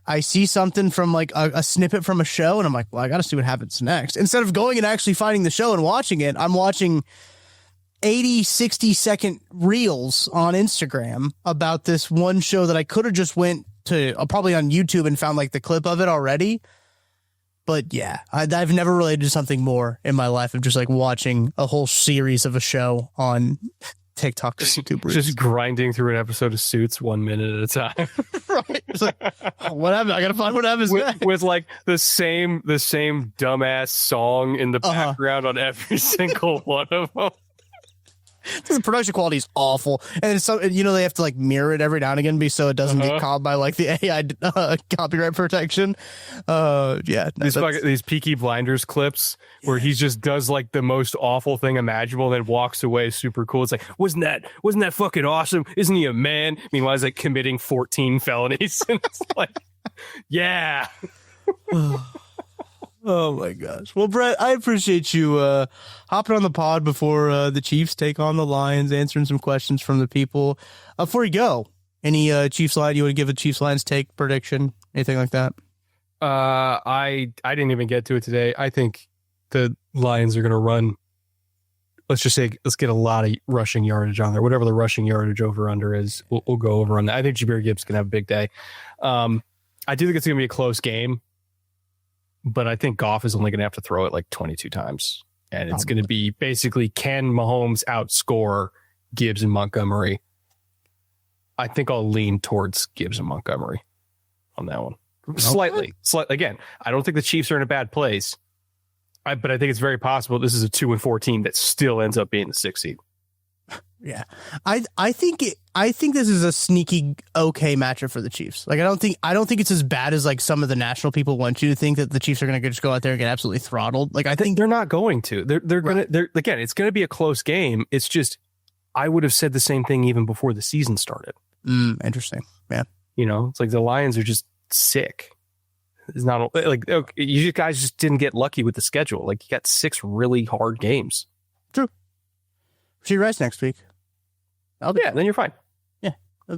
I see something from like a snippet from a show and I'm like, well, I got to see what happens next. Instead of going and actually finding the show and watching it, I'm watching 80, 60-second reels on Instagram about this one show that I could have just went to probably on YouTube and found like the clip of it already. But yeah, I've never related to something more in my life of just like watching a whole series of a show on TikTok or YouTube. Just grinding through an episode of Suits 1 minute at a time. Right. It's like, oh, what happened? I got to find what happens next. With like the same dumbass song in the background on every single one of them. The production quality is awful, and it's so, you know, they have to like mirror it every now and again so it doesn't get caught by like the AI copyright protection. Yeah, these Peaky Blinders clips where he just does like the most awful thing imaginable and then walks away super cool. It's like, wasn't that fucking awesome? Isn't he a man? Meanwhile, he's like committing 14 felonies, and it's like, yeah. Oh my gosh. Well, Brett, I appreciate you hopping on the pod before the Chiefs take on the Lions, answering some questions from the people. Before you go, any Chiefs line you want to give a Chiefs Lions take prediction, anything like that? I didn't even get to it today. I think the Lions are going to run. Let's get a lot of rushing yardage on there. Whatever the rushing yardage over under is, we'll go over on that. I think Jahmyr Gibbs can have a big day. I do think it's going to be a close game. But I think Goff is only going to have to throw it like 22 times. And it's going to be basically, can Mahomes outscore Gibbs and Montgomery? I think I'll lean towards Gibbs and Montgomery on that one. Slightly. Again, I don't think the Chiefs are in a bad place. But I think it's very possible this is a 2-4 team that still ends up being the 6th seed. Yeah, I think this is a sneaky okay matchup for the Chiefs. Like I don't think it's as bad as like some of the national people want you to think, that the Chiefs are going to just go out there and get absolutely throttled. Like I think they're not going to. They're going to. Again, it's going to be a close game. It's just, I would have said the same thing even before the season started. Interesting. Yeah. You know, it's like the Lions are just sick. It's not like, you guys just didn't get lucky with the schedule. Like you got 6 really hard games. True. She rides next week. Then you're fine. Yeah. All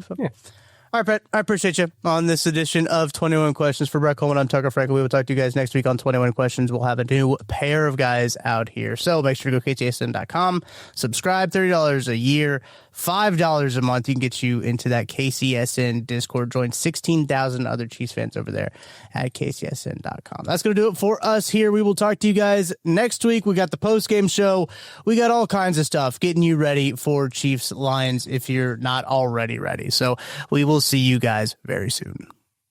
right, Brett, I appreciate you on this edition of 21 Questions. For Brett Kollman, I'm Tucker Franklin. We will talk to you guys next week on 21 Questions. We'll have a new pair of guys out here. So make sure to go KCSN.com, subscribe, $30 a year, $5 a month. You can get you into that KCSN Discord. Join 16,000 other Chiefs fans over there at KCSN.com. That's going to do it for us here. We will talk to you guys next week. We got the post-game show. We got all kinds of stuff getting you ready for Chiefs Lions if you're not already ready. So we will see you guys very soon.